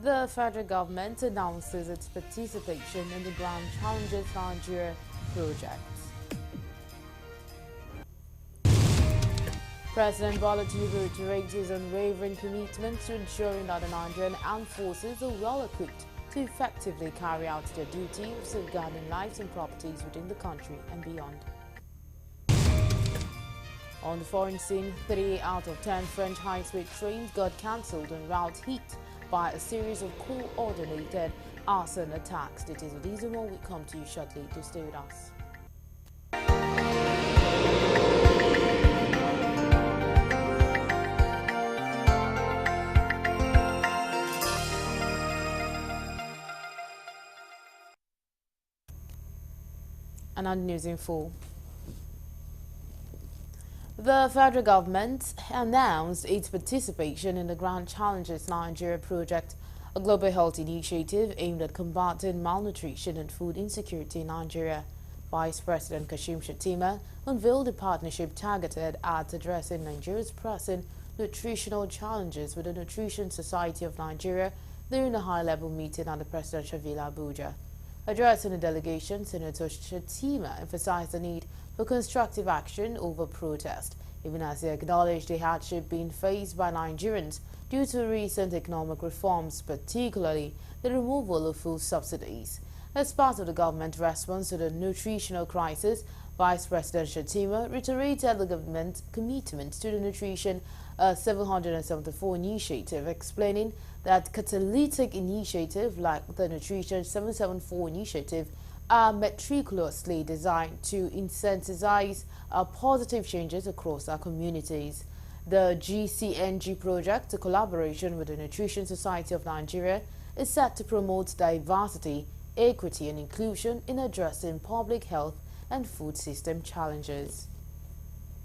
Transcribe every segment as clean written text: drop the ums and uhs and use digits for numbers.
The federal government announces its participation in the Grand Challenges Nigeria project. President Bola Tinubu reiterates his unwavering commitment to ensuring that the Nigerian armed forces are well equipped to effectively carry out their duty of safeguarding lives and properties within the country and beyond. On the foreign scene, 3 out of 10 French high-speed trains got cancelled en route hit by a series of coordinated arson attacks. Details of these and more will come to you shortly. Do stay with us. And on news in full. The federal government announced its participation in the Grand Challenges Nigeria project, a global health initiative aimed at combating malnutrition and food insecurity in Nigeria. Vice President Kashim Shettima unveiled a partnership targeted at addressing Nigeria's pressing nutritional challenges with the Nutrition Society of Nigeria during a high-level meeting at the Presidential Villa Abuja. Addressing the delegation, Senator Shettima emphasized the need for constructive action over protest, even as he acknowledged the hardship being faced by Nigerians due to recent economic reforms, particularly the removal of food subsidies. As part of the government response to the nutritional crisis, Vice President Shettima reiterated the government's commitment to the Nutrition 774 initiative, explaining that catalytic initiatives like the Nutrition 774 initiative are meticulously designed to incentivize positive changes across our communities. The GCNG project, a collaboration with the Nutrition Society of Nigeria, is set to promote diversity, equity and inclusion in addressing public health and food system challenges.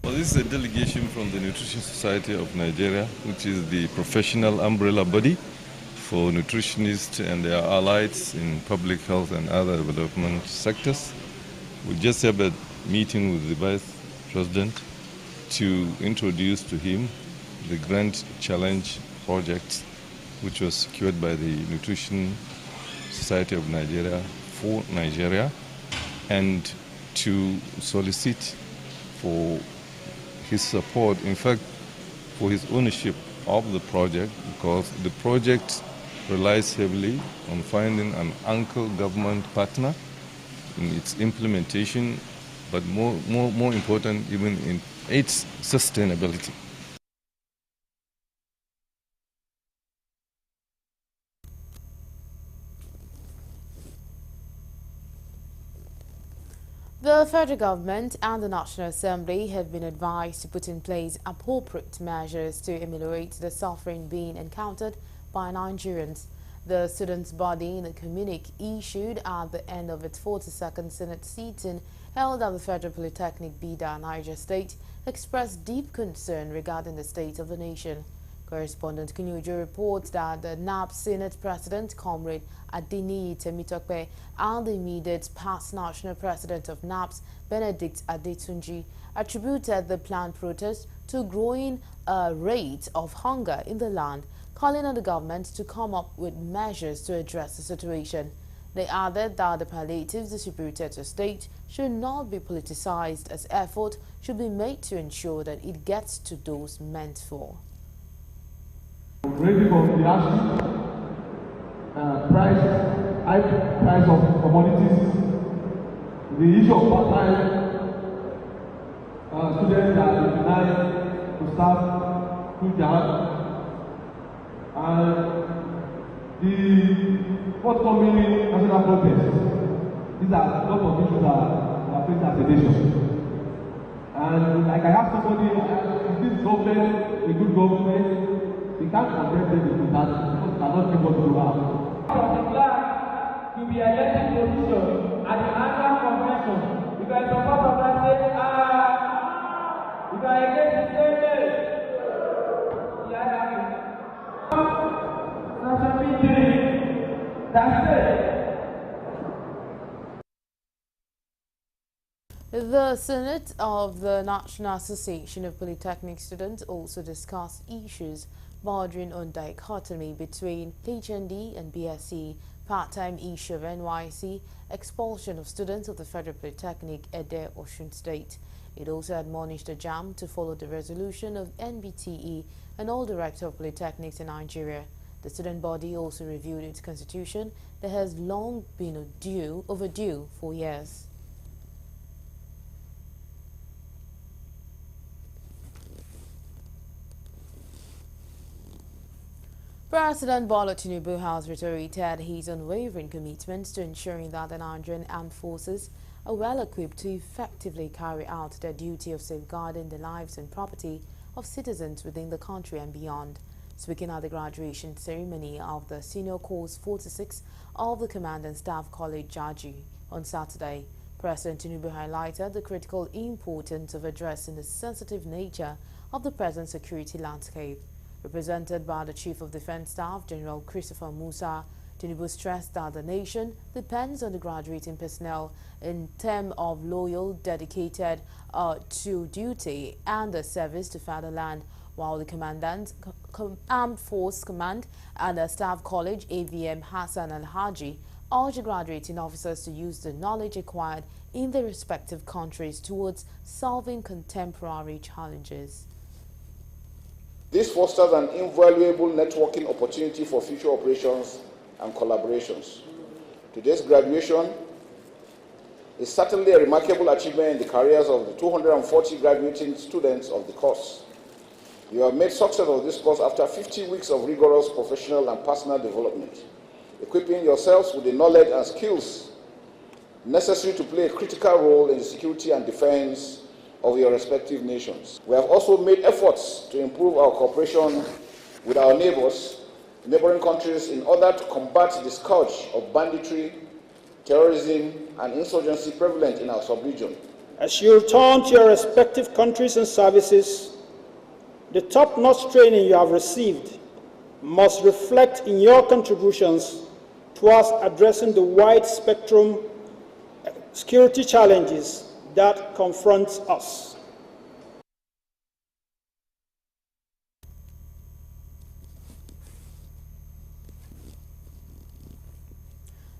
Well, this is a delegation from the Nutrition Society of Nigeria, which is the professional umbrella body for nutritionists and their allies in public health and other development sectors. We just had a meeting with the Vice President to introduce to him the Grand Challenge project, which was secured by the Nutrition Society of Nigeria for Nigeria, and to solicit for his support, in fact, for his ownership of the project, because the project relies heavily on finding an anchor government partner in its implementation, but more important, even in its sustainability. The federal government and the National Assembly have been advised to put in place appropriate measures to ameliorate the suffering being encountered by Nigerians. The students' body in a communique issued at the end of its 42nd Senate sitting held at the Federal Polytechnic Bida, Niger State, expressed deep concern regarding the state of the nation. Correspondent Kinujo reports that the NAP Senate President, Comrade Adeniyi Temitope, and the immediate past National President of NAPS, Benedict Adetunji, attributed the planned protest to a growing rate of hunger in the land, calling on the government to come up with measures to address the situation. They added that the palliatives distributed to state should not be politicized, as effort should be made to ensure that it gets to those meant for. Ready for the high price of commodities, the issue of part-time students that are denied to serve through jobs, and the forthcoming national protest. These are a lot of issues that are facing as a nation. And like I asked somebody, is this government a good government? We can't compare them with that because we cannot give what we have. I'm glad to be elected position at the annual convention. You can support of that say, you can against the statement. That's it. The Senate of the National Association of Polytechnic Students also discussed issues bordering on dichotomy between HND and BSc, part-time issue of NYC, expulsion of students of the Federal Polytechnic Ede, Osun State. It also admonished the JAM to follow the resolution of NBTE and all director of polytechnics in Nigeria. The student body also reviewed its constitution that has long been overdue for years. President Bola Tinubu has reiterated his unwavering commitment to ensuring that the Nigerian armed forces are well equipped to effectively carry out their duty of safeguarding the lives and property of citizens within the country and beyond. Speaking at the graduation ceremony of the Senior Course 46 of the Command and Staff College Jaji on Saturday, President Tinubu highlighted the critical importance of addressing the sensitive nature of the present security landscape. Represented by the Chief of Defense Staff, General Christopher Musa, Tinubu stressed that the nation depends on the graduating personnel in terms of loyal, dedicated to duty and the service to fatherland, while the Commandant, Armed Force Command and the Staff College, AVM Hassan Al-Haji, urged graduating officers to use the knowledge acquired in their respective countries towards solving contemporary challenges. This fosters an invaluable networking opportunity for future operations and collaborations. Today's graduation is certainly a remarkable achievement in the careers of the 240 graduating students of the course. You have made success of this course after 50 weeks of rigorous professional and personal development, equipping yourselves with the knowledge and skills necessary to play a critical role in the security and defense of your respective nations. We have also made efforts to improve our cooperation with our neighboring countries in order to combat the scourge of banditry, terrorism, and insurgency prevalent in our sub-region. As you return to your respective countries and services, the top-notch training you have received must reflect in your contributions towards addressing the wide spectrum security challenges that confronts us.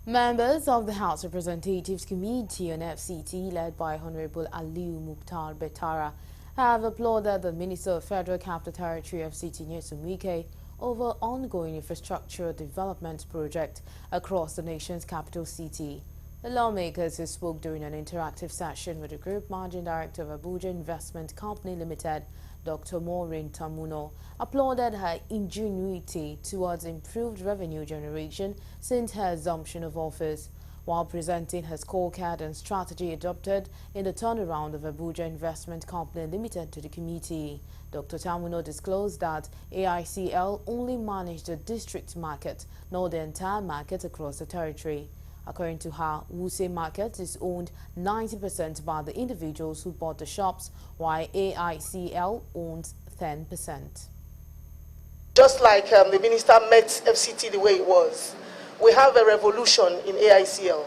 Members of the House Representatives Committee on FCT, led by Honorable Aliu Mukhtar Betara, have applauded the Minister of Federal Capital Territory FCT Nyesom Wike over ongoing infrastructure development project across the nation's capital city. The lawmakers who spoke during an interactive session with the Group Managing Director of Abuja Investment Company Limited, Dr. Maureen Tamuno, applauded her ingenuity towards improved revenue generation since her assumption of office. While presenting her scorecard and strategy adopted in the turnaround of Abuja Investment Company Limited to the committee, Dr. Tamuno disclosed that AICL only managed the district market, not the entire market across the territory. According to her, Wuse Market is owned 90% by the individuals who bought the shops, while AICL owns 10%. Just like the minister met FCT the way it was, we have a revolution in AICL.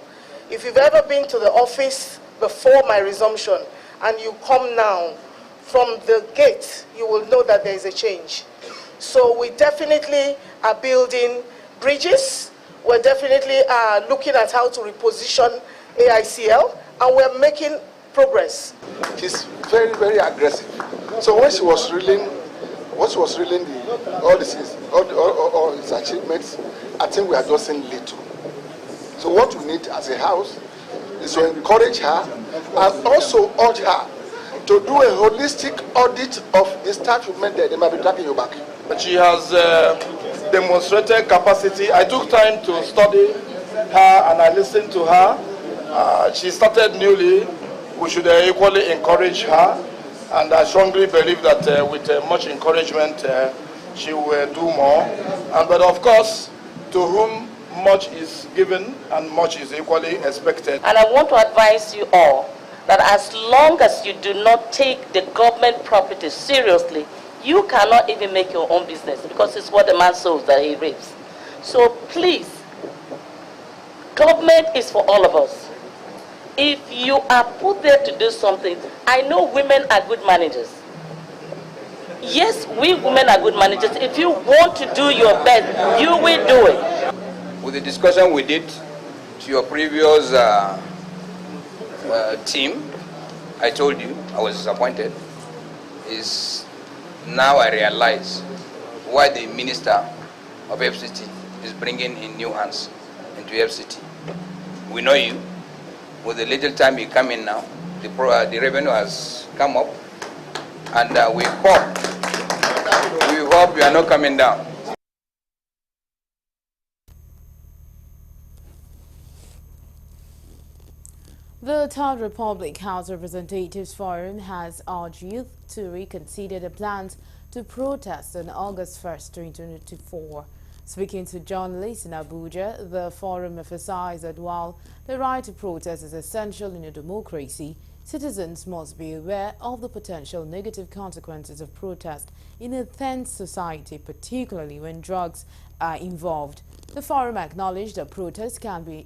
If you've ever been to the office before my resumption and you come now from the gate, you will know that there is a change. So we definitely are building bridges. We're definitely looking at how to reposition AICL, and we're making progress. She's very, very aggressive. So when she was reeling, all his achievements, I think we are just saying little. So what we need as a house is to encourage her and also urge her to do a holistic audit of the staff you met there. They might be tapping you back. She has demonstrated capacity. I took time to study her and I listened to her. She started newly. We should equally encourage her, and I strongly believe that with much encouragement she will do more. But of course, to whom much is given and much is equally expected. And I want to advise you all that as long as you do not take the government property seriously, you cannot even make your own business, because it's what the man sows that he reaps. So please, government is for all of us. If you are put there to do something, I know women are good managers. Yes, we women are good managers. If you want to do your best, you will do it. With the discussion we did to your previous team, I told you I was disappointed. Now I realize why the Minister of FCT is bringing in new hands into FCT. We know you. With the little time you come in now, the revenue has come up, and we hope you are not coming down. The Third Republic House Representatives Forum has urged youth to reconsider their plans to protest on August 1st, 2024. Speaking to journalists in Abuja, the forum emphasized that while the right to protest is essential in a democracy, citizens must be aware of the potential negative consequences of protest in a tense society, particularly when drugs are involved. The forum acknowledged that protests can bring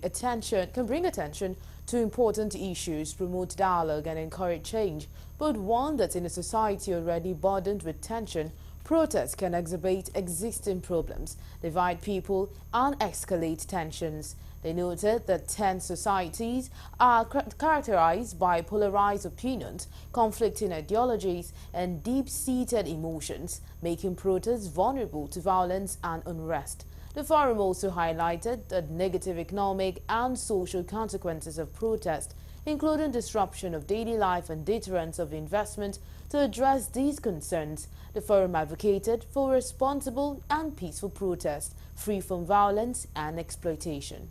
attention to important issues, promote dialogue and encourage change, but warned that in a society already burdened with tension, protests can exacerbate existing problems, divide people, and escalate tensions. They noted that tense societies are characterized by polarized opinions, conflicting ideologies, and deep-seated emotions, making protests vulnerable to violence and unrest. The forum also highlighted the negative economic and social consequences of protest, including disruption of daily life and deterrence of investment. To address these concerns, the forum advocated for responsible and peaceful protest, free from violence and exploitation.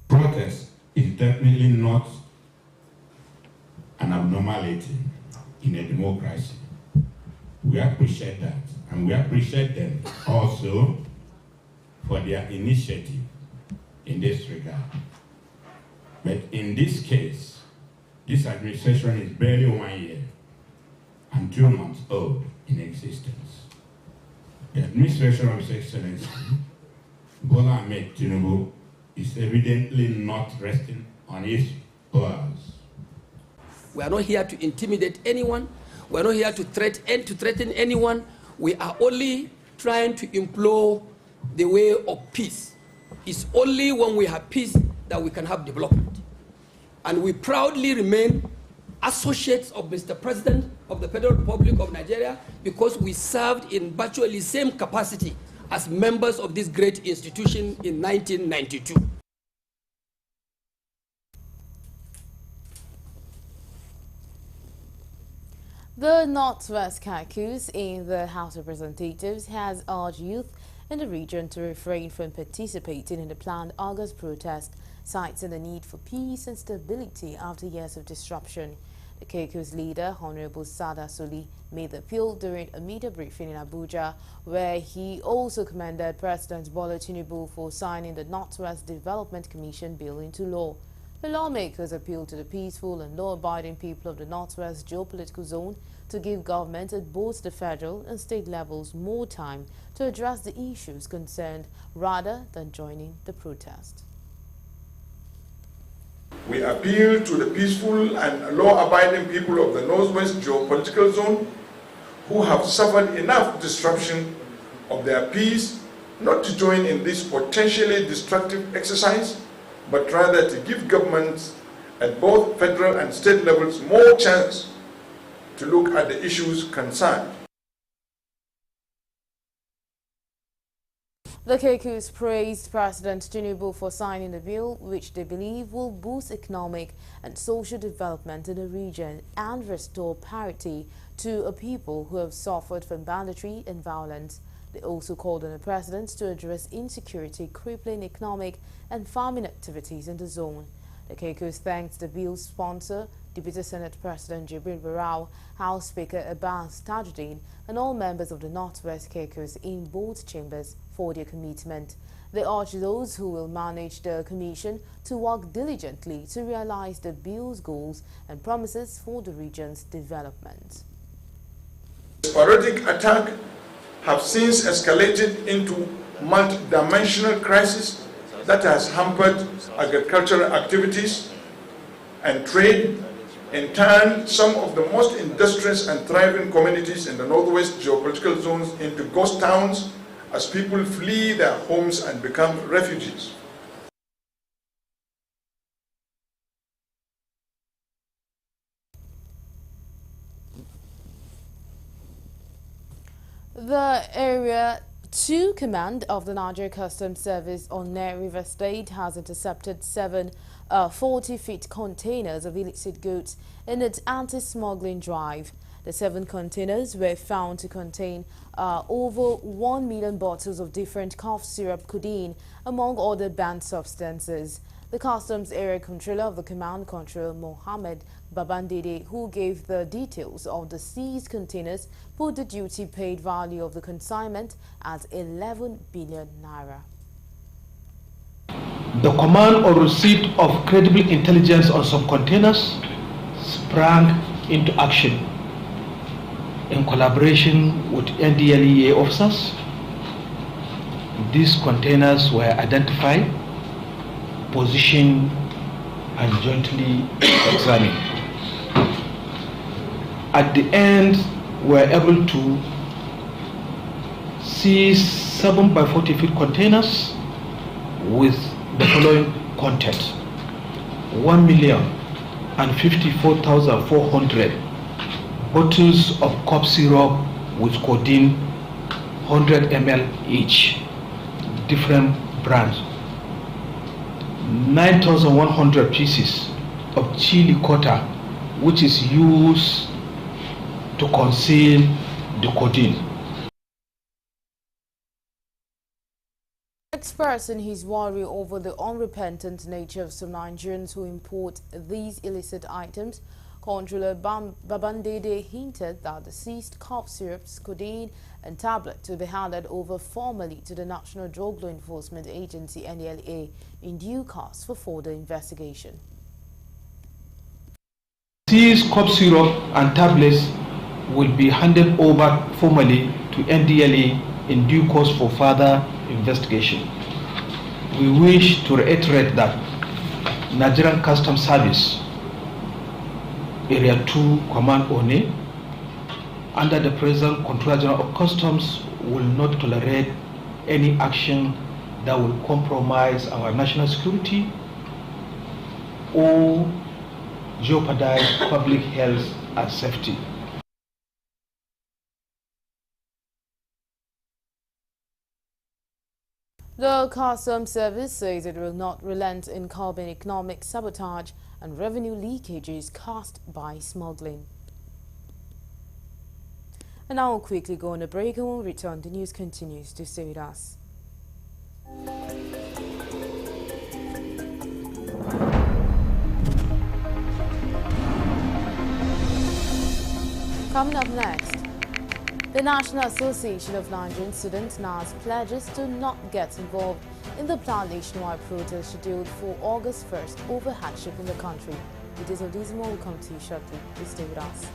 Protest is definitely not an abnormality in a democracy. We appreciate that, and we appreciate them also for their initiative in this regard. But in this case, this administration is barely 1 year and 2 months old in existence. The administration of His Excellency Bola Ahmed Tinubu is evidently not resting on his powers. We are not here to intimidate anyone. We are not here to threaten anyone. We are only trying to implore the way of peace. It's only when we have peace that we can have development. And we proudly remain associates of Mr. President of the Federal Republic of Nigeria because we served in virtually the same capacity as members of this great institution in 1992. The Northwest Caucus in the House of Representatives has urged youth in the region to refrain from participating in the planned August protest, citing the need for peace and stability after years of disruption. The Caucus leader, Honorable Sada Soli, made the appeal during a media briefing in Abuja, where he also commended President Bola Tinubu for signing the Northwest Development Commission bill into law. The lawmakers appealed to the peaceful and law-abiding people of the Northwest geopolitical zone to give government at both the federal and state levels more time to address the issues concerned rather than joining the protest. We appeal to the peaceful and law-abiding people of the Northwest geopolitical zone who have suffered enough disruption of their peace not to join in this potentially destructive exercise, but rather to give governments at both federal and state levels more chance to look at the issues concerned. The Caucus praised President Tinubu for signing the bill, which they believe will boost economic and social development in the region and restore parity to a people who have suffered from banditry and violence. They also called on the president to address insecurity, crippling economic and farming activities in the zone. The Caucus thanked the bill's sponsor, Deputy Senate President Jibril Barau, House Speaker Abbas Tajuddin, and all members of the Northwest Caucus in both chambers for their commitment. They urge those who will manage the commission to work diligently to realize the bill's goals and promises for the region's development. The sporadic attack have since escalated into multi-dimensional crisis that has hampered agricultural activities and trade, and turned some of the most industrious and thriving communities in the northwest geopolitical zones into ghost towns as people flee their homes and become refugees. The Area 2 Command of the Nigeria Customs Service on Near River State has intercepted 7 40-feet containers of illicit goods in its anti-smuggling drive. The 7 containers were found to contain over 1 million bottles of different cough syrup codeine, among other banned substances. The Customs Area Controller of the Command, Controller Mohammed Babandede, who gave the details of the seized containers, put the duty paid value of the consignment at 11 billion naira. The command on receipt of credible intelligence on some containers sprang into action in collaboration with NDLEA officers. These containers were identified, positioned, and jointly examined. At the end, we were able to seize 7 by 40-feet containers with the following content: 1,054,400 bottles of cough syrup with codeine, 100 ml each, different brands, 9,100 pieces of chili cutter, which is used to conceal the codeine. Expressing his worry over the unrepentant nature of some Nigerians who import these illicit items, Controller Babandede hinted that the seized cough syrups, codeine and tablets will be handed over formally to the National Drug Law Enforcement Agency (NDLEA) in due course for further investigation. Seized cough syrup and tablets will be handed over formally to NDLEA in due course for further investigation. We wish to reiterate that Nigerian Customs Service Area 2 Command ONE, under the present Controller General of Customs, will not tolerate any action that will compromise our national security or jeopardize public health and safety. The Customs Service says it will not relent in curbing economic sabotage and revenue leakages caused by smuggling. And now we'll quickly go on a break, and when we return, the news continues. To stay with us. Coming up next, the National Association of Nigerian Students (NAS) pledges to not get involved in the planned nationwide protest scheduled for August 1st over hardship in the country. Details of this more will come to you shortly. Please stay with us.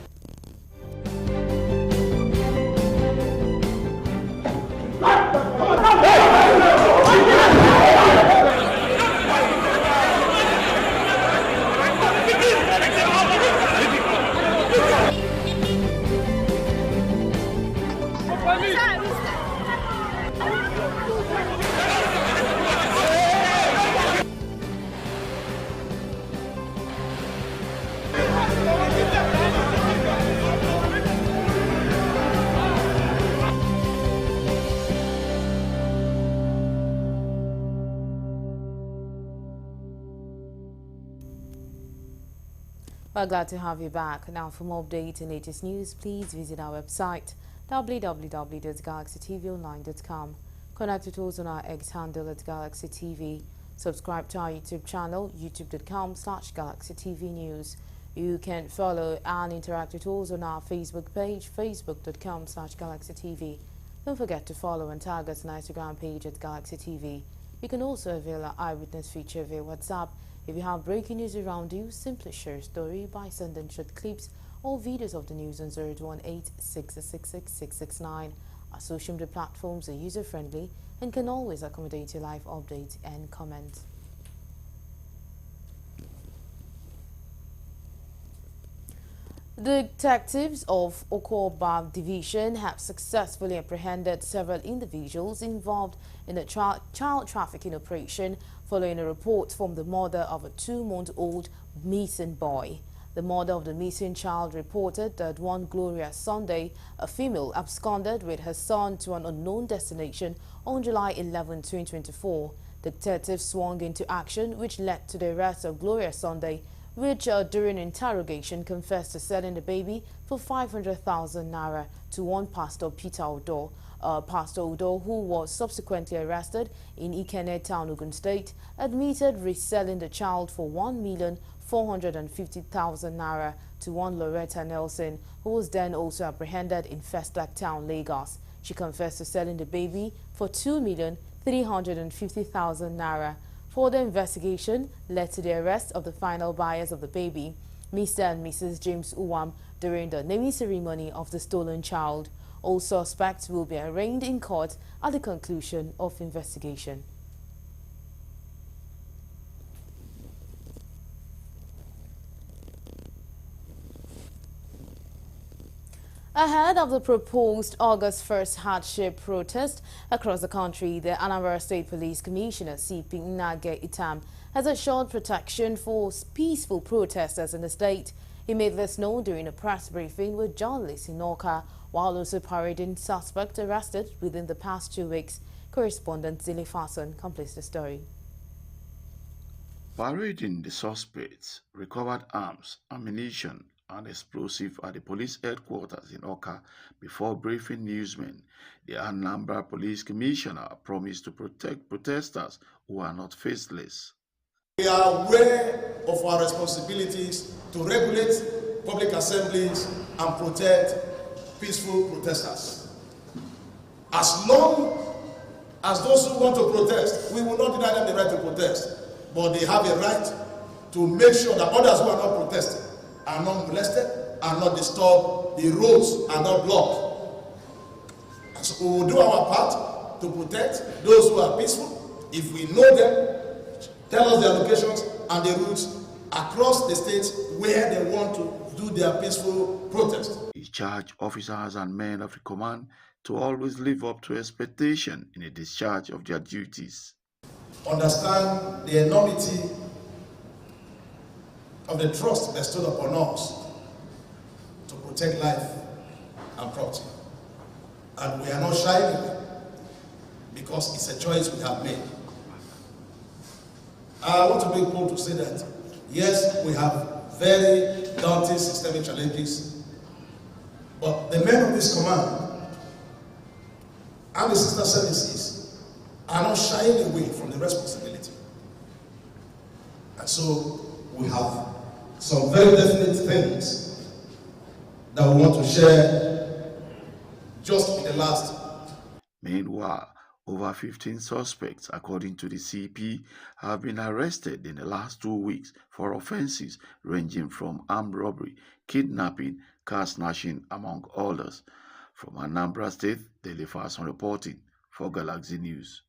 We're glad to have you back. Now, for more updates and latest news, please visit our website www.galaxytvonline.com. Connect with us on our X handle at Galaxy TV. Subscribe to our YouTube channel, youtube.com/GalaxyTVNews. You can follow and interact with us on our Facebook page, facebook.com/GalaxyTV. Don't forget to follow and tag us on our Instagram page at Galaxy TV. You can also avail our eyewitness feature via WhatsApp. If you have breaking news around you, simply share a story by sending short clips or videos of the news on 018-666-669. Our social media platforms are user-friendly and can always accommodate your live updates and comments. The detectives of Okoba Division have successfully apprehended several individuals involved in a child trafficking operation following a report from the mother of a 2-month-old missing boy. The mother of the missing child reported that one glorious Sunday, a female absconded with her son to an unknown destination on July 11, 2024. The detectives swung into action, which led to the arrest of Gloria Sunday, which during interrogation confessed to selling the baby for 500,000 naira to one Pastor Peter Odo. Pastor Odo, who was subsequently arrested in Ikenne Town, Ogun State, admitted reselling the child for 1,450,000 naira to one Loretta Nelson, who was then also apprehended in Festac Town, Lagos. She confessed to selling the baby for 2,350,000 naira. Further investigation led to the arrest of the final buyers of the baby, Mr. and Mrs. James Uwam, during the naming ceremony of the stolen child. All suspects will be arraigned in court at the conclusion of investigation. Ahead of the proposed August 1st hardship protest across the country, the Anambra State Police Commissioner CP Nage Itam has assured protection for peaceful protesters in the state. He made this known during a press briefing with journalists in Awka, while also parading suspects arrested within the past 2 weeks. Correspondent Zili Fason completes the story. Parading the suspects, recovered arms, ammunition, and explosive at the police headquarters in Awka before briefing newsmen, the Anambra Police Commissioner promised to protect protesters who are not faceless. We are aware of our responsibilities to regulate public assemblies and protect peaceful protesters. As long as those who want to protest, we will not deny them the right to protest, but they have a right to make sure that others who are not protesting are not molested, are not disturbed, the roads are not blocked. And so we will do our part to protect those who are peaceful. If we know them, tell us their locations and the routes across the states where they want to do their peaceful protest. He charged officers and men of the command to always live up to expectation in the discharge of their duties. Understand the enormity of the trust bestowed upon us to protect life and property. And we are not shying away because it's a choice we have made. I want to be bold to say that, yes, we have very daunting systemic challenges, but the men of this command and the sister services are not shying away from the responsibility. And so we have some very definite things that we want to share just in the last. Meanwhile, over 15 suspects, according to the CP, have been arrested in the last 2 weeks for offenses ranging from armed robbery, kidnapping, car snatching, among others. From Anambra State, Daily Fason reporting for Galaxy News.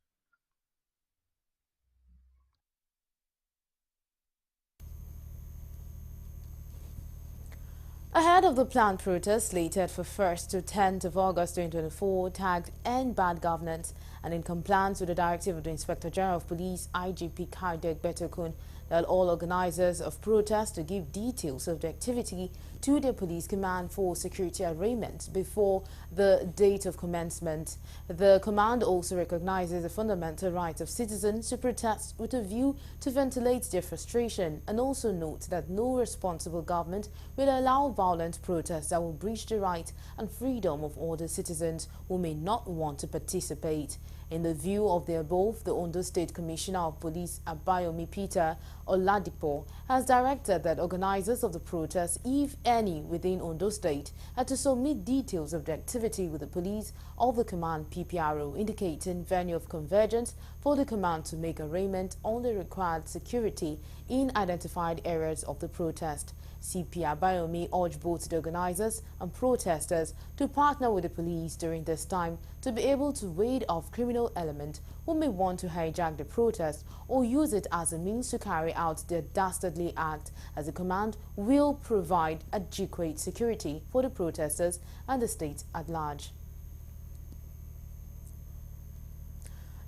Ahead of the planned protest slated for 1st to 10th of August 2024, tagged End Bad Governance, and in compliance with the directive of the Inspector General of Police, IGP Kardec Betokun, that all organizers of protests to give details of the activity to their police command for security arraignment before the date of commencement. The command also recognizes the fundamental right of citizens to protest with a view to ventilate their frustration, and also notes that no responsible government will allow violent protests that will breach the right and freedom of all the citizens who may not want to participate. In the view of the above, the Ondo State Commissioner of Police, Abayomi Peter Oladipo, has directed that organizers of the protest, if any within Ondo State, are to submit details of the activity with the police of the command PPRO, indicating venue of convergence for the command to make arraignment on the required security in identified areas of the protest. CP Abayomi urged both the organizers and protesters to partner with the police during this time to be able to ward off criminal elements who may want to hijack the protest or use it as a means to carry out their dastardly act, as the command will provide adequate security for the protesters and the state at large.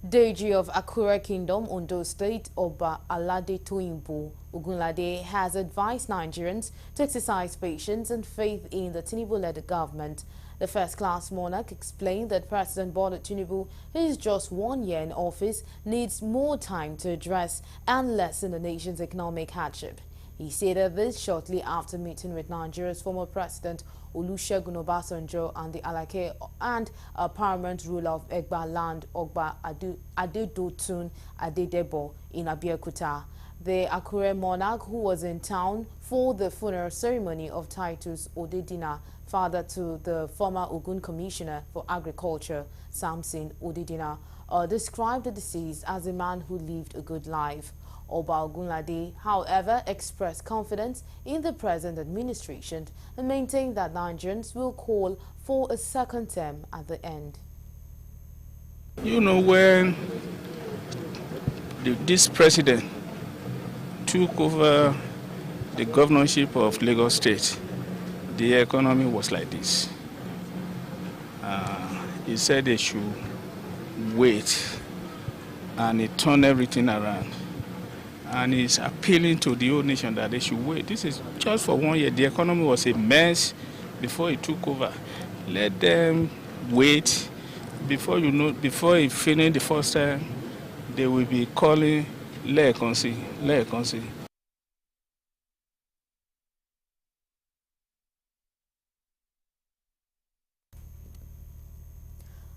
Deji of Akure Kingdom, Ondo State, Oba Alade Toyinbo Ogunlade has advised Nigerians to exercise patience and faith in the Tinubu-led government. The first-class monarch explained that President Bola Tinubu, who is just 1 year in office, needs more time to address and lessen the nation's economic hardship. He stated this shortly after meeting with Nigeria's former president Olusegun Obasanjo and the Alake and paramount ruler of Egba land, Ogba Adedotun Adedebo in Abeokuta. The Akure monarch, who was in town for the funeral ceremony of Titus Odedina, father to the former Ogun Commissioner for Agriculture, Samson Odedina, described the deceased as a man who lived a good life. Oba Ogunlade, however, expressed confidence in the present administration and maintained that Nigerians will call for a second term at the end. You know, when this president took over the governorship of Lagos State, the economy was like this. He said they should wait, and he turned everything around. And he's appealing to the whole nation that they should wait. This is just for 1 year. The economy was a mess before he took over. Let them wait. Before he finished the first time, they will be calling Lekonsi.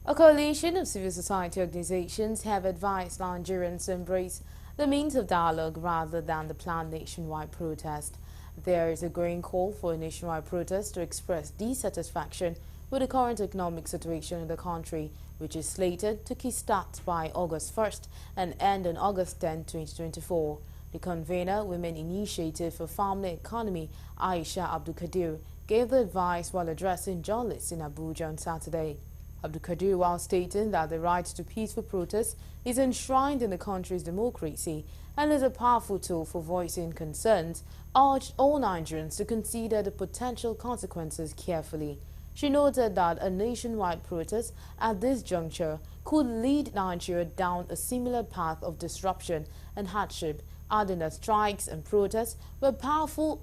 A coalition of civil society organizations have advised Nigerians to embrace the means of dialogue rather than the planned nationwide protest. There is a growing call for a nationwide protest to express dissatisfaction with the current economic situation in the country, which is slated to kickstart by August 1st and end on August 10, 2024. The convener, Women Initiative for Family Economy, Aisha Abdulkadir, gave the advice while addressing journalists in Abuja on Saturday. Abdulkadir, while stating that the right to peaceful protest is enshrined in the country's democracy and is a powerful tool for voicing concerns, urged all Nigerians to consider the potential consequences carefully. She noted that a nationwide protest at this juncture could lead Nigeria down a similar path of disruption and hardship, adding that strikes and protests were powerful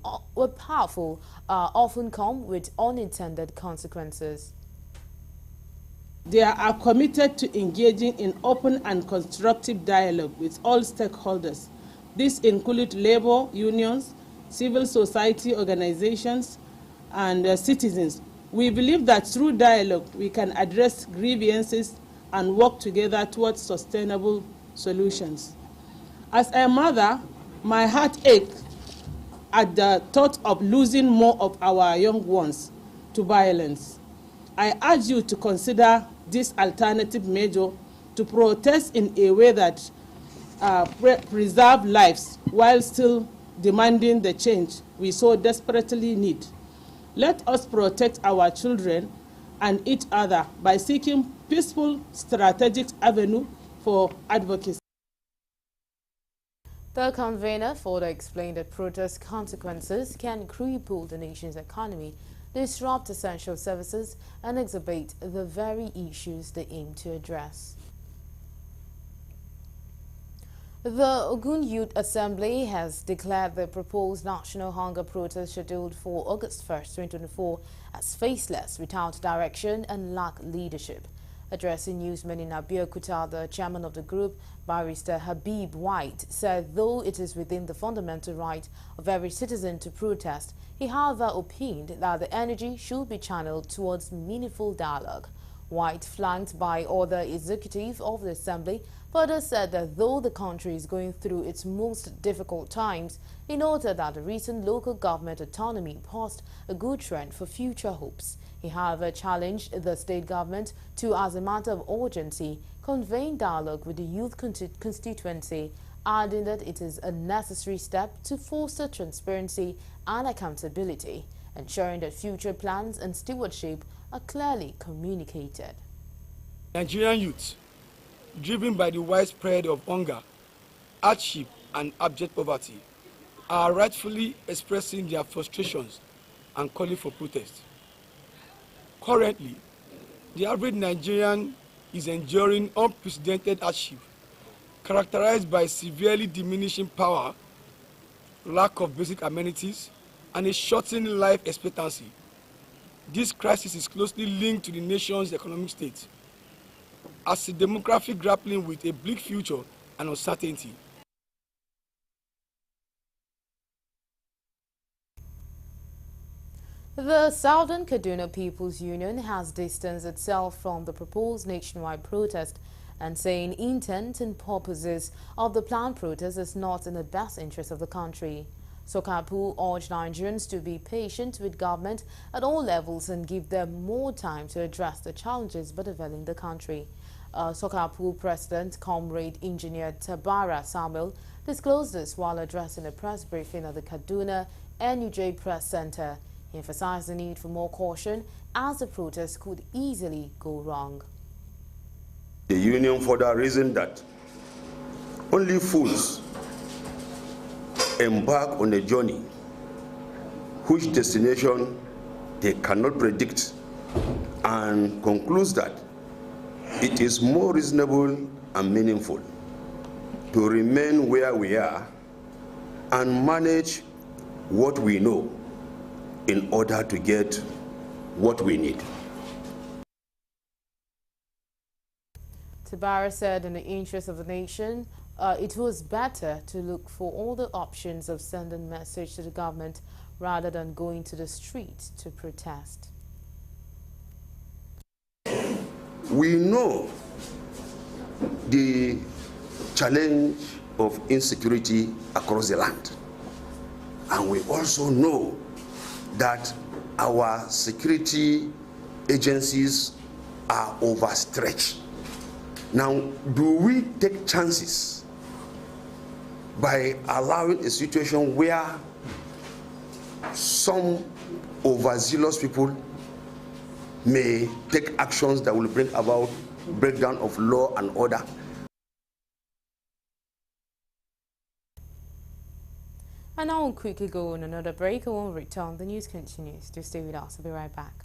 often come with unintended consequences. They are committed to engaging in open and constructive dialogue with all stakeholders. This includes labor unions, civil society organizations, and citizens. We believe that through dialogue, we can address grievances and work together towards sustainable solutions. As a mother, my heart aches at the thought of losing more of our young ones to violence. I urge you to consider this alternative measure to protest in a way that preserve lives while still demanding the change we so desperately need. Let us protect our children and each other by seeking peaceful, strategic avenue for advocacy. The convener further explained that protest consequences can cripple the nation's economy, disrupt essential services, and exacerbate the very issues they aim to address. The Ogun Youth Assembly has declared the proposed national hunger protest scheduled for August 1st, 2024 as faceless, without direction, and lack leadership. Addressing newsmen in Abeokuta, the chairman of the group, Barrister Habib White, said though it is within the fundamental right of every citizen to protest, he however opined that the energy should be channeled towards meaningful dialogue. White, flanked by other executives of the Assembly, further said that though the country is going through its most difficult times, he noted that the recent local government autonomy posed a good trend for future hopes. He, however, challenged the state government to, as a matter of urgency, convene dialogue with the youth constituency, adding that it is a necessary step to foster transparency and accountability, ensuring that future plans and stewardship are clearly communicated. Nigerian youth, driven by the widespread of hunger, hardship, and abject poverty, are rightfully expressing their frustrations and calling for protest. Currently, the average Nigerian is enduring unprecedented hardship, characterized by severely diminishing power, lack of basic amenities, and a shortened life expectancy. This crisis is closely linked to the nation's economic state, as a demographic grappling with a bleak future and uncertainty. The Southern Kaduna People's Union has distanced itself from the proposed nationwide protest and saying intent and purposes of the planned protest is not in the best interest of the country. Sokapu urged Nigerians to be patient with government at all levels and give them more time to address the challenges bedeviling the country. Sokapu President, Comrade Engineer Tabara Samuel, disclosed this while addressing a press briefing at the Kaduna NUJ Press Center. He emphasized the need for more caution as the protest could easily go wrong. The union further reasoned that only fools embark on a journey whose destination they cannot predict, and concludes that it is more reasonable and meaningful to remain where we are and manage what we know in order to get what we need. Tabara said in the interest of the nation, it was better to look for all the options of sending a message to the government rather than going to the street to protest. We know the challenge of insecurity across the land, and we also know that our security agencies are overstretched. Now, do we take chances by allowing a situation where some overzealous people may take actions that will bring about breakdown of law and order? And now we'll quickly go on another break. When we return, the news continues. Do stay with us. We'll be right back.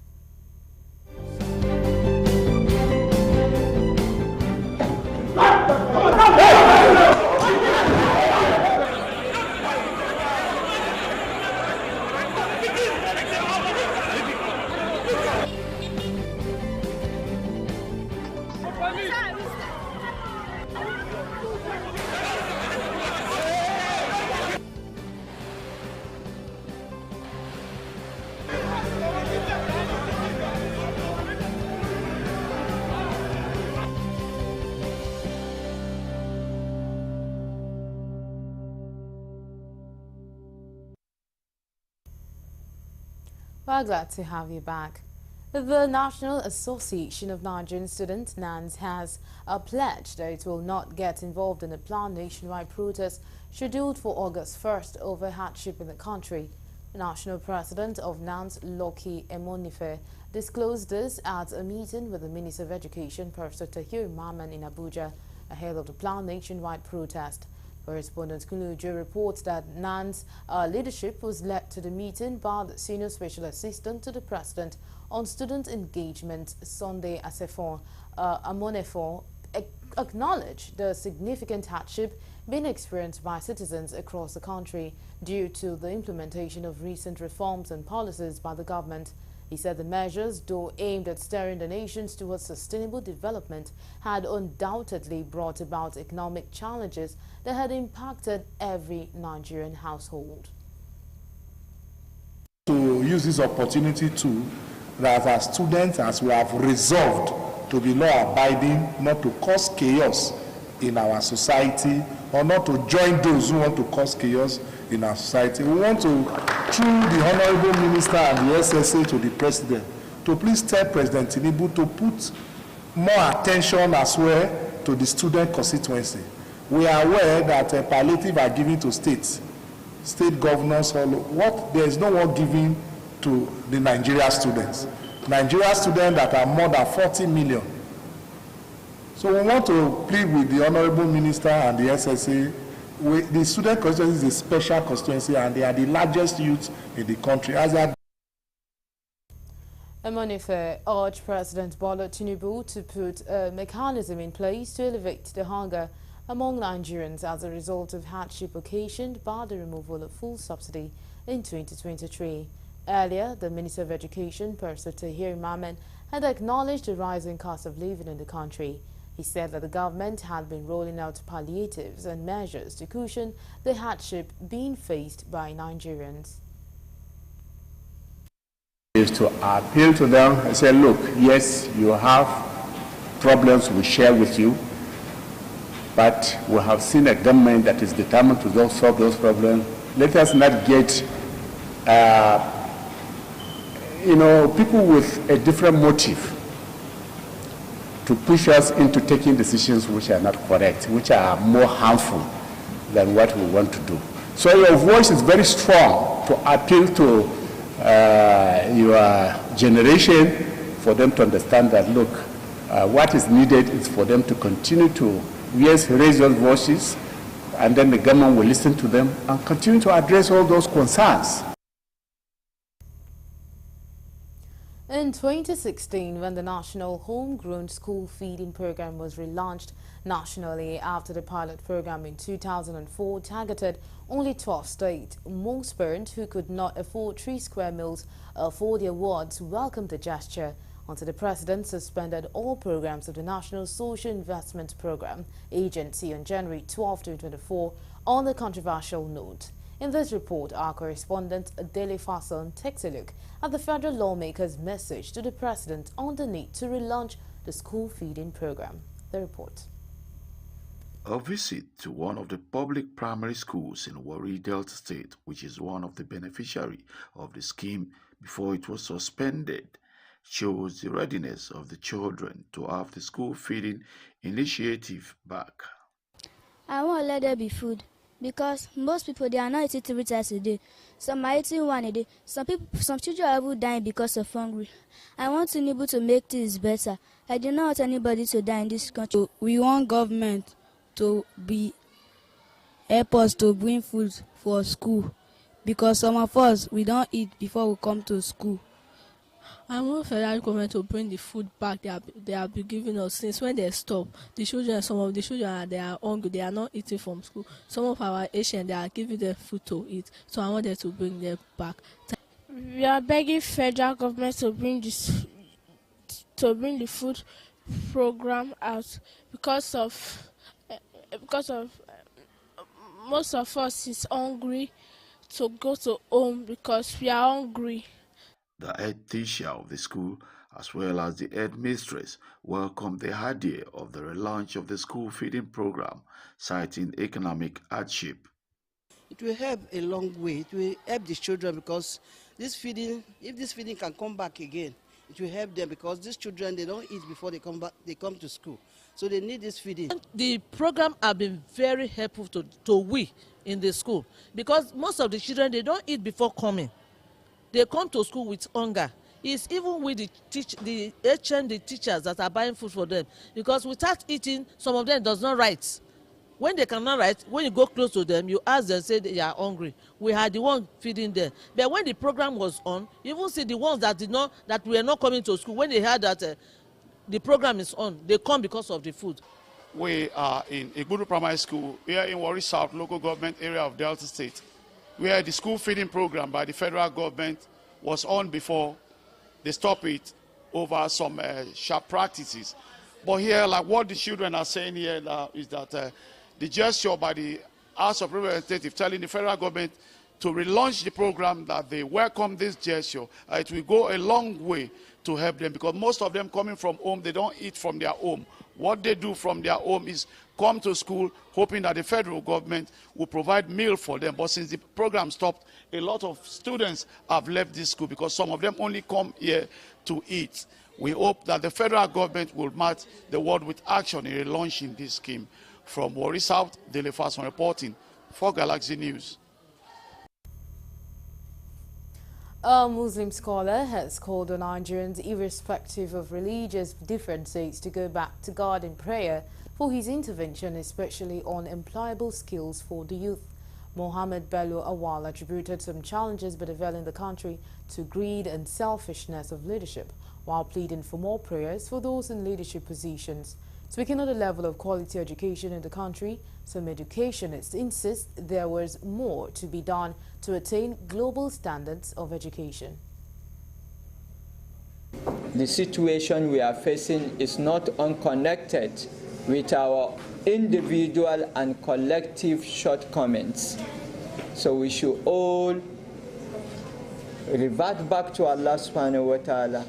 We're glad to have you back. The National Association of Nigerian Students, NANS, has pledged that it will not get involved in a planned nationwide protest scheduled for August 1st over hardship in the country. The National President of NANS, Loki Emonife, disclosed this at a meeting with the Minister of Education, Professor Tahir Maman, in Abuja, ahead of the planned nationwide protest. Correspondent Kuluju reports that NAN's leadership was led to the meeting by the Senior Special Assistant to the President on Student Engagement, Sunday Asefon Amonefo, acknowledged the significant hardship being experienced by citizens across the country due to the implementation of recent reforms and policies by the government. He said the measures, though aimed at steering the nations towards sustainable development, had undoubtedly brought about economic challenges that had impacted every Nigerian household. To use this opportunity to, that as students, as we have resolved to be law-abiding, not to cause chaos in our society, or not to join those who want to cause chaos in our society. We want to, through the Honorable Minister and the SSA to the President, to please tell President Tinubu to put more attention as well to the student constituency. We are aware that palliative are given to states, state governors, there is no one giving to the Nigeria students. Nigeria students that are more than 40 million So we want to plead with the Honorable Minister and the SSA. The student constituency is a special constituency and they are the largest youth in the country. As they are Emonife urged President Bola Tinubu to put a mechanism in place to elevate the hunger among Nigerians as a result of hardship occasioned by the removal of full subsidy in 2023. Earlier, the Minister of Education, Professor Tahir Mamen, had acknowledged the rising cost of living in the country. He said that the government had been rolling out palliatives and measures to cushion the hardship being faced by Nigerians. Is to appeal to them and say, look, yes, you have problems we share with you, but we have seen a government that is determined to solve those problems. Let us not get people with a different motive to push us into taking decisions which are not correct, which are more harmful than what we want to do. So your voice is very strong to appeal to your generation for them to understand that, look, what is needed is for them to continue to, yes, raise those voices, and then the government will listen to them and continue to address all those concerns. In 2016, when the National Homegrown School Feeding Program was relaunched nationally after the pilot program in 2004 targeted only 12 states, most parents who could not afford 3 square meals for their wards welcomed the gesture until the president suspended all programs of the National Social Investment Program Agency on January 12, 2024 on the controversial note. In this report, our correspondent Dele Fason takes a look at the federal lawmakers' message to the president on the need to relaunch the school feeding program. The report. A visit to one of the public primary schools in Warri Delta State, which is one of the beneficiaries of the scheme before it was suspended, shows the readiness of the children to have the school feeding initiative back. I won't let there be food. Because most people, they are not eating 3 times a day. Some are eating 1 a day. Some children are even dying because of hunger. I want Tinubu to make things better. I do not want anybody to die in this country. We want government to help us to bring food for school. Because some of us, we don't eat before we come to school. I want federal government to bring the food back they have been giving us since when they stop. Some of the children, they are hungry, they are not eating from school. Some of our Asians, they are giving them food to eat. So I want them to bring them back. We are begging federal government to bring the food program out because of most of us is hungry to go to home because we are hungry. The head teacher of the school, as well as the headmistress, welcomed the idea of the relaunch of the school feeding program, citing economic hardship. It will help a long way. It will help the children because if this feeding can come back again, it will help them because these children, they don't eat before they come to school. So they need this feeding. The program have been very helpful to we in the school because most of the children, they don't eat before coming. They come to school with hunger. It's even with the teachers that are buying food for them. Because without eating, some of them does not write. When they cannot write, when you go close to them, you ask them, say they are hungry. We had the one feeding them. But when the program was on, you even see the ones that were not coming to school, when they heard that the program is on, they come because of the food. We are in Igbudu Primary School here in Warri South local government area of Delta State, where the school feeding program by the federal government was on before they stopped it over some sharp practices. But here, like what the children are saying here now, is that the gesture by the House of Representatives telling the federal government to relaunch the program, that they welcome this gesture. It will go a long way to help them because most of them coming from home, they don't eat from their home. What they do from their home is come to school hoping that the federal government will provide meal for them. But since the program stopped, a lot of students have left this school because some of them only come here to eat. We hope that the federal government will match the word with action in relaunching this scheme. From Warri South, Dele Fason reporting for Galaxy News. A Muslim scholar has called on Nigerians, irrespective of religious differences, to go back to God in prayer for his intervention, especially on employable skills for the youth. Mohammed Bello Awal attributed some challenges bedeviling the country to greed and selfishness of leadership, while pleading for more prayers for those in leadership positions. Speaking of the level of quality education in the country, some educationists insist there was more to be done to attain global standards of education. The situation we are facing is not unconnected with our individual and collective shortcomings. So we should all revert back to Allah subhanahu wa ta'ala,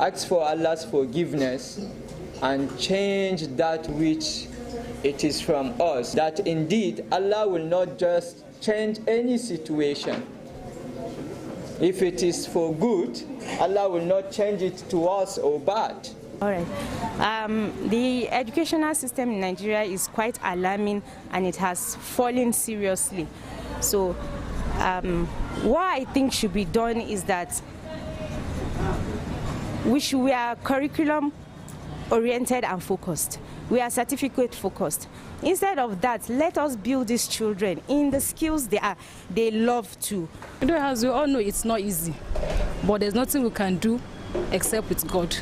ask for Allah's forgiveness, and change that which it is from us. That indeed Allah will not just change any situation. If it is for good, Allah will not change it to us or bad. All right. The educational system in Nigeria is quite alarming and it has fallen seriously. So what I think should be done is that we are curriculum oriented and focused. We are certificate focused. Instead of that, let us build these children in the skills they love to. As we all know, it's not easy, but there's nothing we can do except with God.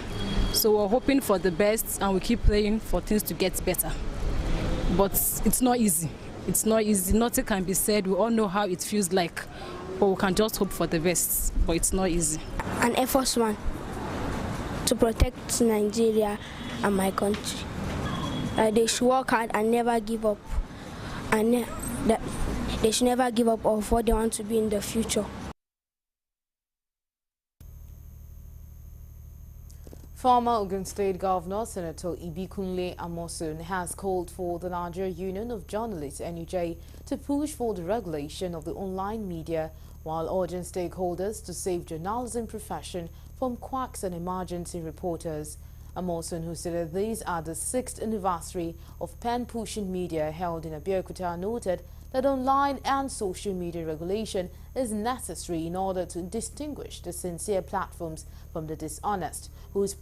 So we're hoping for the best and we keep praying for things to get better. But it's not easy. It's not easy. Nothing can be said. We all know how it feels like, but we can just hope for the best. But it's not easy. An Air Force One to protect Nigeria and my country. They should work hard and never give up. And they should never give up of what they want to be in the future. Former Ogun State Governor Senator Ibikunle Amosun has called for the Nigerian Union of Journalists (NUJ) to push for the regulation of the online media, while urging stakeholders to save journalism profession from quacks and emergency reporters. Amosun, who said these are the 6th anniversary of pen-pushing media held in Abeokuta, noted that online and social media regulation is necessary in order to distinguish the sincere platforms from the dishonest, whose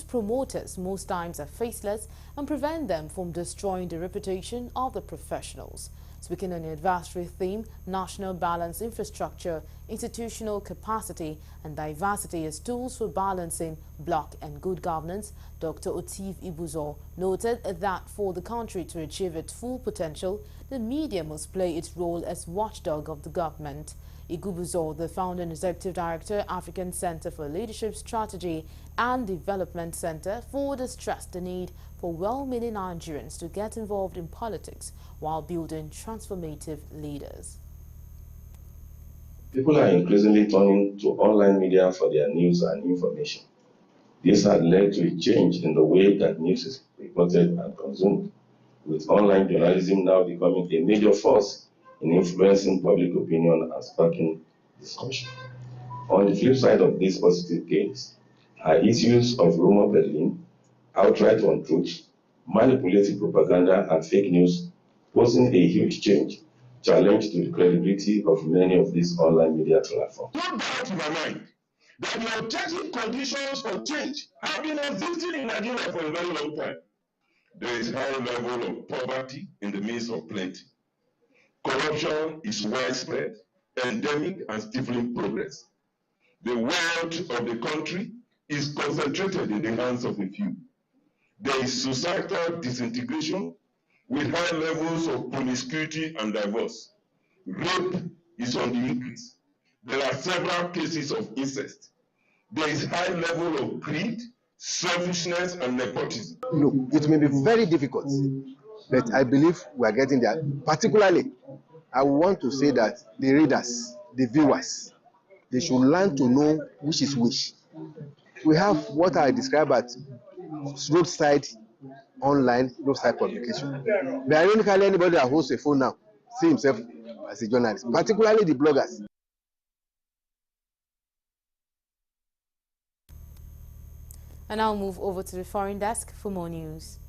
promoters most times are faceless, and prevent them from destroying the reputation of the professionals. Speaking on the advisory theme, National Balance Infrastructure, Institutional Capacity and Diversity as Tools for Balancing Block and Good Governance, Dr. Otif Ibuzo noted that for the country to achieve its full potential, the media must play its role as watchdog of the government. Igubuzo, the founder and executive director, African Center for Leadership Strategy and Development Center, further stressed the need for well-meaning Nigerians to get involved in politics while building transformative leaders. People are increasingly turning to online media for their news and information. This has led to a change in the way that news is reported and consumed, with online journalism now becoming a major force in influencing public opinion and sparking discussion. On the flip side of these positive gains are issues of rumor peddling, outright untruth, manipulative propaganda, and fake news, posing a huge challenge to the credibility of many of these online media platforms. No doubt in my mind that the objective conditions for change have been existing in Nigeria for a very long time. There is a high level of poverty in the midst of plenty. Corruption is widespread, endemic, and stifling progress. The wealth of the country is concentrated in the hands of a few. There is societal disintegration with high levels of promiscuity and divorce. Rape is on the increase. There are several cases of incest. There is high level of greed, selfishness, and nepotism. Look, it may be very difficult, but I believe we are getting there. Particularly, I want to say that the readers, the viewers, they should learn to know which is which. We have what I describe as roadside online, roadside publication. But ironically, anybody that holds a phone now see himself as a journalist, particularly the bloggers. And I'll move over to the foreign desk for more news.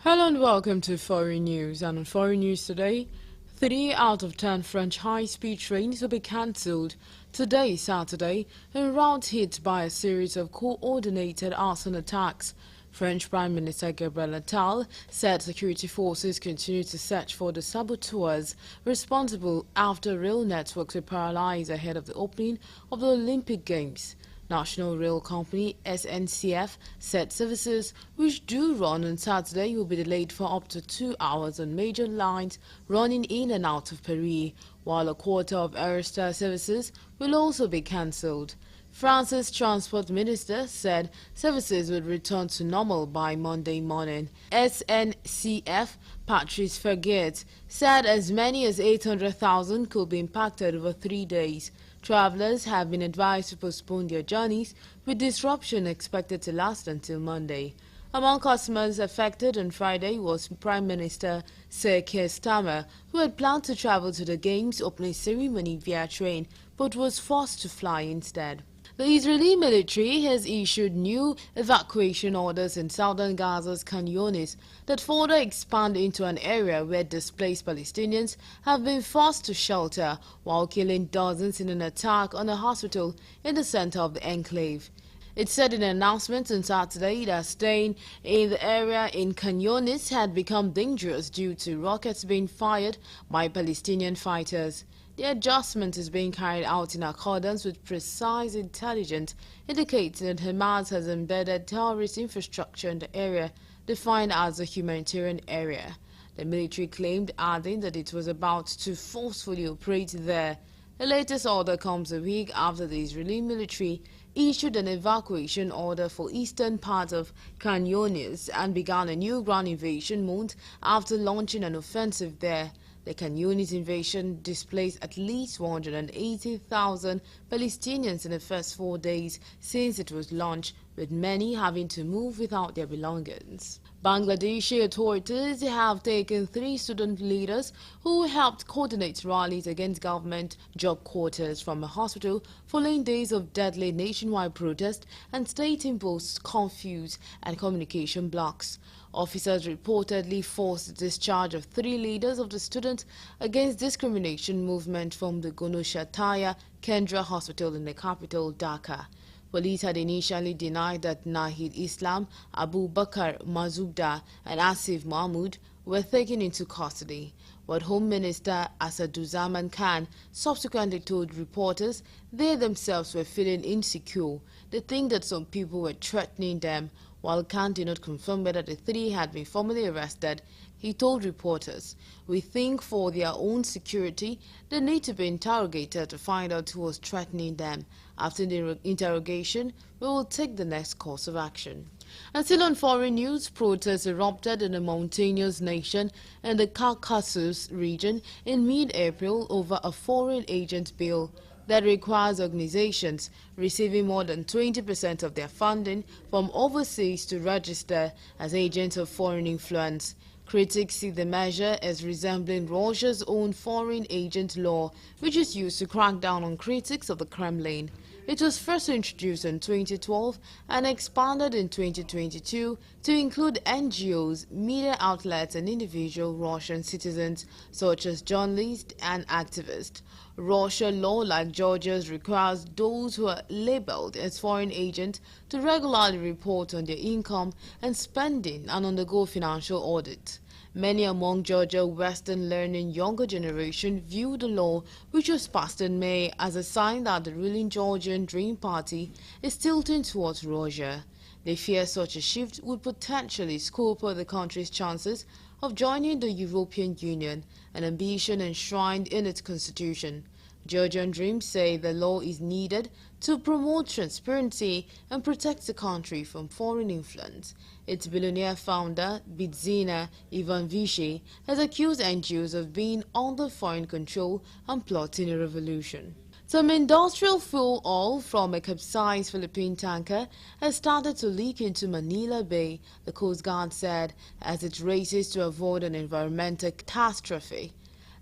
Hello and welcome to Foreign News. And on Foreign News today, 3 out of 10 French high-speed trains will be cancelled today, Saturday, in routes hit by a series of coordinated arson attacks. French Prime Minister Gabriel Attal said security forces continue to search for the saboteurs responsible after rail networks were paralyzed ahead of the opening of the Olympic Games. National Rail Company SNCF said services which do run on Saturday will be delayed for up to 2 hours on major lines running in and out of Paris, while a quarter of Eurostar services will also be cancelled. France's transport minister said services would return to normal by Monday morning. SNCF Patrice Ferguet said as many as 800,000 could be impacted over 3 days. Travelers have been advised to postpone their journeys, with disruption expected to last until Monday. Among customers affected on Friday was Prime Minister Sir Keir Starmer, who had planned to travel to the Games opening ceremony via train, but was forced to fly instead. The Israeli military has issued new evacuation orders in southern Gaza's Khan Younis that further expand into an area where displaced Palestinians have been forced to shelter, while killing dozens in an attack on a hospital in the center of the enclave. It said in an announcement on Saturday that staying in the area in Khan Younis had become dangerous due to rockets being fired by Palestinian fighters. The adjustment is being carried out in accordance with precise intelligence indicating that Hamas has embedded terrorist infrastructure in the area defined as a humanitarian area. The military claimed, adding that it was about to forcefully operate there. The latest order comes a week after the Israeli military issued an evacuation order for eastern part of Khan Younis and began a new ground invasion month after launching an offensive there. The Khan Younis invasion displaced at least 180,000 Palestinians in the first 4 days since it was launched, with many having to move without their belongings. Bangladeshi authorities have taken 3 student leaders who helped coordinate rallies against government job quotas from a hospital following days of deadly nationwide protest and state-imposed curfews and communication blocks. Officers reportedly forced the discharge of 3 leaders of the Student Against Discrimination movement from the Gunushataya Kendra Hospital in the capital, Dhaka. Police had initially denied that Nahid Islam, Abu Bakr Mazubda and Asif Mahmood were taken into custody, but Home Minister Asaduzaman Khan subsequently told reporters they themselves were feeling insecure. They think that some people were threatening them. While Khan did not confirm whether the 3 had been formally arrested, he told reporters, "We think for their own security, they need to be interrogated to find out who was threatening them. After the interrogation, we will take the next course of action." And still on foreign news, protests erupted in a mountainous nation in the Caucasus region in mid-April over a foreign agent bill that requires organizations receiving more than 20% of their funding from overseas to register as agents of foreign influence. Critics see the measure as resembling Russia's own foreign agent law, which is used to crack down on critics of the Kremlin. It was first introduced in 2012 and expanded in 2022 to include NGOs, media outlets and individual Russian citizens such as journalists and activists. Russian law, like Georgia's, requires those who are labeled as foreign agents to regularly report on their income and spending and undergo financial audit. Many among Georgia's Western-leaning younger generation view the law, which was passed in May, as a sign that the ruling Georgian Dream Party is tilting towards Russia. They fear such a shift would potentially scupper the country's chances of joining the European Union, an ambition enshrined in its constitution. Georgian Dreams say the law is needed to promote transparency and protect the country from foreign influence. Its billionaire founder, Bidzina Ivanvici, has accused NGOs of being under foreign control and plotting a revolution. Some industrial fuel oil from a capsized Philippine tanker has started to leak into Manila Bay, the Coast Guard said, as it races to avoid an environmental catastrophe.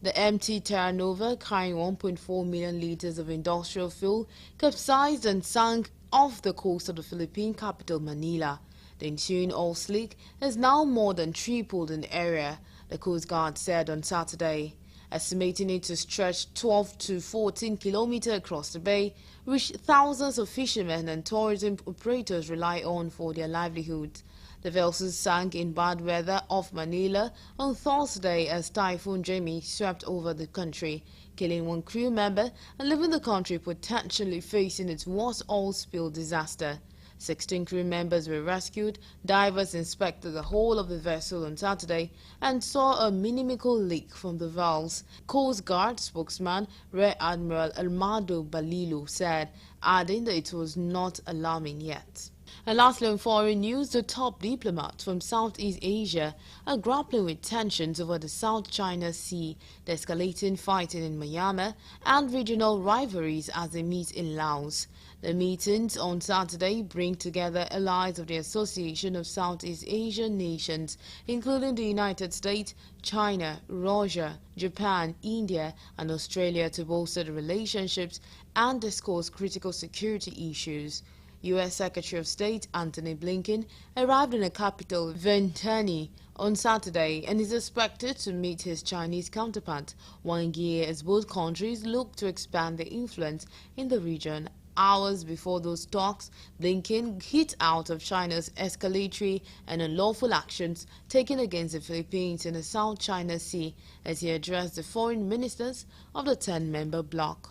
The MT Terra Nova, carrying 1.4 million liters of industrial fuel, capsized and sank off the coast of the Philippine capital, Manila. The ensuing oil slick has now more than tripled in the area, the Coast Guard said on Saturday, estimating it to stretch 12 to 14 kilometers across the bay, which thousands of fishermen and tourism operators rely on for their livelihoods. The vessel sank in bad weather off Manila on Thursday as Typhoon Jamie swept over the country, killing one crew member and leaving the country potentially facing its worst oil spill disaster. 16 crew members were rescued. Divers inspected the whole of the vessel on Saturday and saw a minimal leak from the valves. Coast Guard spokesman Rear Admiral Armando Balilu said, adding that it was not alarming yet. And lastly, in foreign news, the top diplomats from Southeast Asia are grappling with tensions over the South China Sea, the escalating fighting in Myanmar, and regional rivalries as they meet in Laos. The meetings on Saturday bring together allies of the Association of Southeast Asian Nations, including the United States, China, Russia, Japan, India, and Australia to bolster the relationships and discuss critical security issues. U.S. Secretary of State Antony Blinken arrived in the capital, Vientiane, on Saturday and is expected to meet his Chinese counterpart 1 year as both countries look to expand their influence in the region. Hours before those talks, Blinken hit out of China's escalatory and unlawful actions taken against the Philippines in the South China Sea as he addressed the foreign ministers of the 10-member bloc.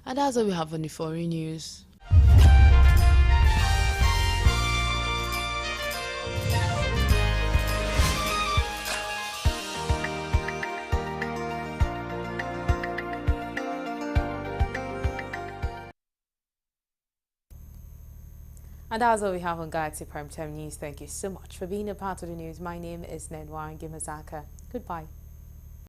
And that's all we have on the foreign news. And that's all we have on Galaxy Primetime News. Thank you so much for being a part of the news. My name is Nedwa Gimazaka. Goodbye.